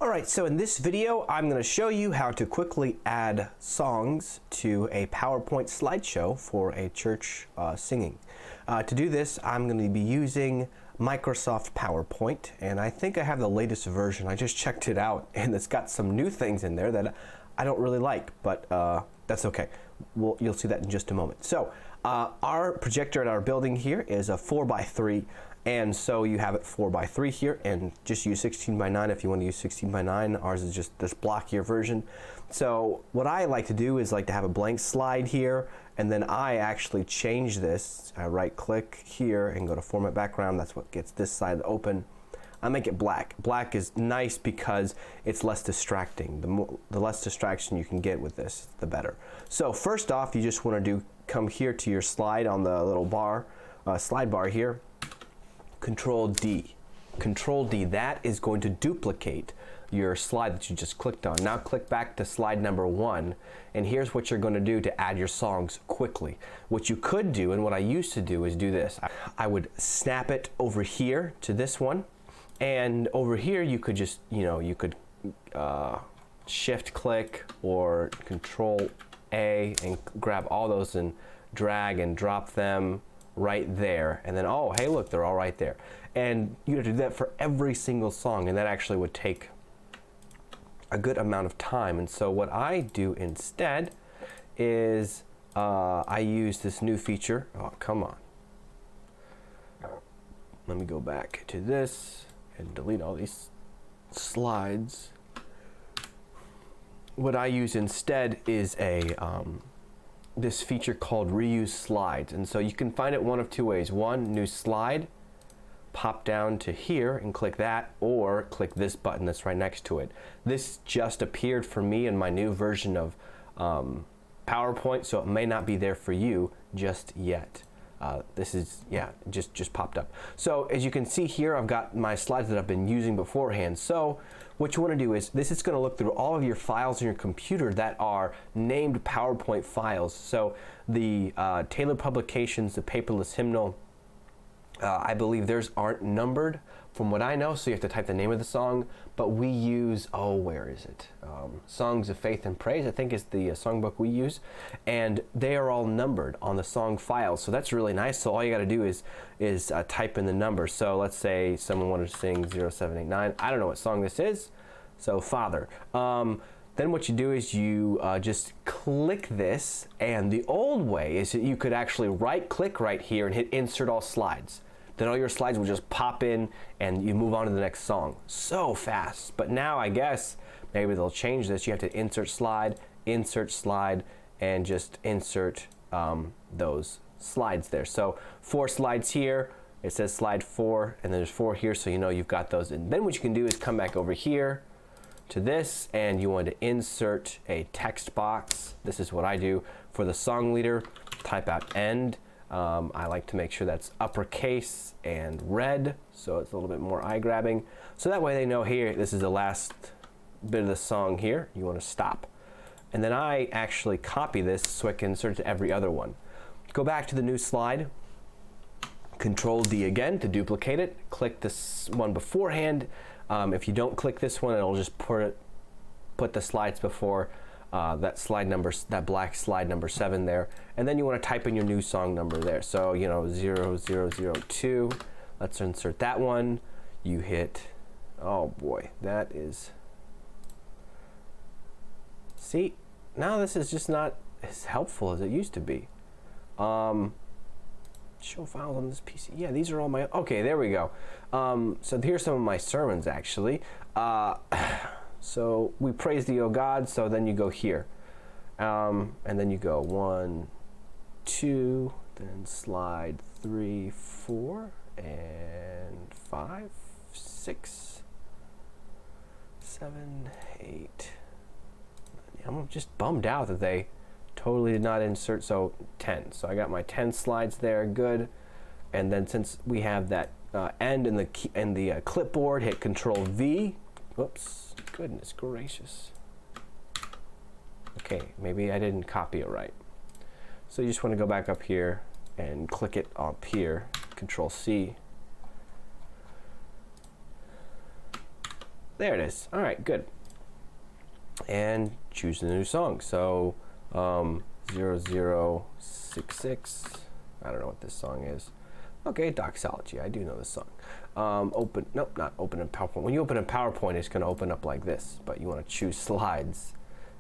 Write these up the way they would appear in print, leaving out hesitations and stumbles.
Alright, so in this video I'm going to show you how to quickly add songs to a PowerPoint slideshow for a church singing. To do this I'm going to be using Microsoft PowerPoint, and I think I have the latest version. I just checked it out and it's got some new things in there that I don't really like, but that's okay. You'll see that in just a moment. So our projector at our building here is a 4x3, and so you have it 4x3 here, and just use 16:9 if you want to use 16:9. Ours is just this blockier version. So what I like to do is like to have a blank slide here, and then I actually change this. I right click here and go to format background. That's what gets this side open. I make it black. Black is nice because it's less distracting. The less distraction you can get with this, the better. So first off, you just want to come here to your slide on the little bar, slide bar here. Control D. Control D, that is going to duplicate your slide that you just clicked on. Now click back to slide number 1, and here's what you're going to do to add your songs quickly. What you could do, and what I used to do, is do this. I would snap it over here to this one, and over here you could just, you could shift click or control A and grab all those and drag and drop them right there, and then oh hey look, they're all right there. And you have to do that for every single song, and that actually would take a good amount of time. And so what I do instead is I use this new feature. Oh come on, let me go back to this and delete all these slides. What I use instead is this feature called reuse slides, and so you can find it one of two ways. One, new slide, pop down to here and click that, or click this button that's right next to it. This just appeared for me in my new version of PowerPoint, so it may not be there for you just yet. This is, yeah, just popped up. So as you can see here, I've got my slides that I've been using beforehand. So what you want to do is, this is going to look through all of your files on your computer that are named PowerPoint files. So the tailored publications, the paperless hymnal, I believe theirs aren't numbered from what I know, so you have to type the name of the song. But we use, oh, where is it? Songs of Faith and Praise, I think, is the songbook we use, and they are all numbered on the song files. So that's really nice. So all you got to do is type in the number. So let's say someone wanted to sing 0789. I don't know what song this is. So Father. Then what you do is you just click this, and the old way is that you could actually right click right here and hit insert all slides. Then all your slides will just pop in and you move on to the next song. So fast. But now I guess maybe they'll change this. You have to insert slide, and just insert those slides there. So 4 slides here. It says slide 4, and then there's 4 here, so you know you've got those. And then what you can do is come back over here to this, and you want to insert a text box. This is what I do for the song leader. Type out end. I like to make sure that's uppercase and red, so it's a little bit more eye-grabbing. So that way they know here, this is the last bit of the song here. You want to stop. And then I actually copy this so I can insert it to every other one. Go back to the new slide. Control D again to duplicate it. Click this one beforehand. If you don't click this one, it'll just put the slides before that slide number, that black slide number 7 there, and then you want to type in your new song number there. So 0002. Let's insert that one. You hit, oh boy, that is. See, now this is just not as helpful as it used to be. Show files on this PC. Yeah, these are all my. Okay, there we go. So here's some of my sermons actually. So we praise thee, O God. So then you go here, and then you go 1, 2, then slide 3, 4, and 5, 6, 7, 8. I'm just bummed out that they totally did not insert. So 10. So I got my 10 slides there. Good. And then since we have that end in the clipboard, hit Control V. Whoops. Goodness gracious. Okay, maybe I didn't copy it right. So you just want to go back up here and click it up here, Control C. There it is. All right, good. And choose the new song. So 0066. I don't know what this song is. Okay, Doxology. I do know this song. Nope, not open in PowerPoint. When you open in PowerPoint, it's going to open up like this. But you want to choose slides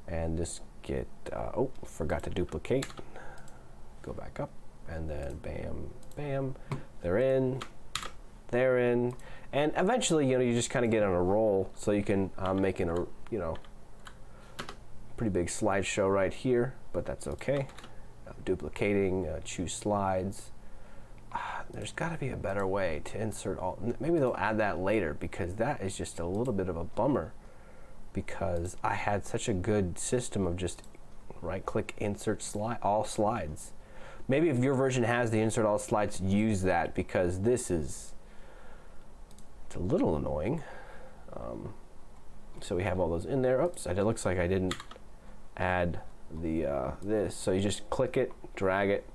and just get. Oh, forgot to duplicate. Go back up, and then bam, bam. They're in. They're in. And eventually, you just kind of get on a roll, so you can make a pretty big slideshow right here, but that's okay. Duplicating, choose slides. There's got to be a better way to insert all. Maybe they'll add that later, because that is just a little bit of a bummer, because I had such a good system of just right-click, insert all slides. Maybe if your version has the insert all slides, use that, because this is. It's a little annoying. So we have all those in there. Oops, it looks like I didn't add the this. So you just click it, drag it,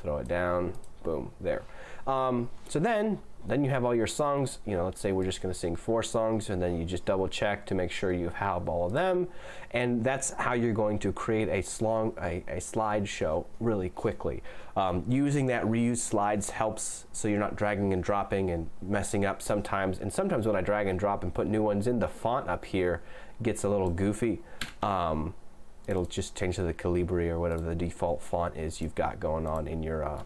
throw it down, boom, there. So then you have all your songs. Let's say we're just going to sing 4 songs, and then you just double check to make sure you have all of them. And that's how you're going to create a slideshow really quickly. Using that reuse slides helps, so you're not dragging and dropping and messing up sometimes. And sometimes when I drag and drop and put new ones in, the font up here gets a little goofy. It'll just change to the Calibri or whatever the default font is you've got going on in your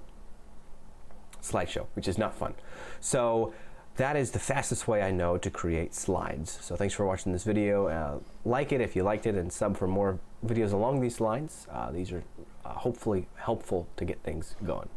slideshow, which is not fun. So that is the fastest way I know to create slides. So thanks for watching this video. Like it if you liked it, and sub for more videos along these lines. These are hopefully helpful to get things going.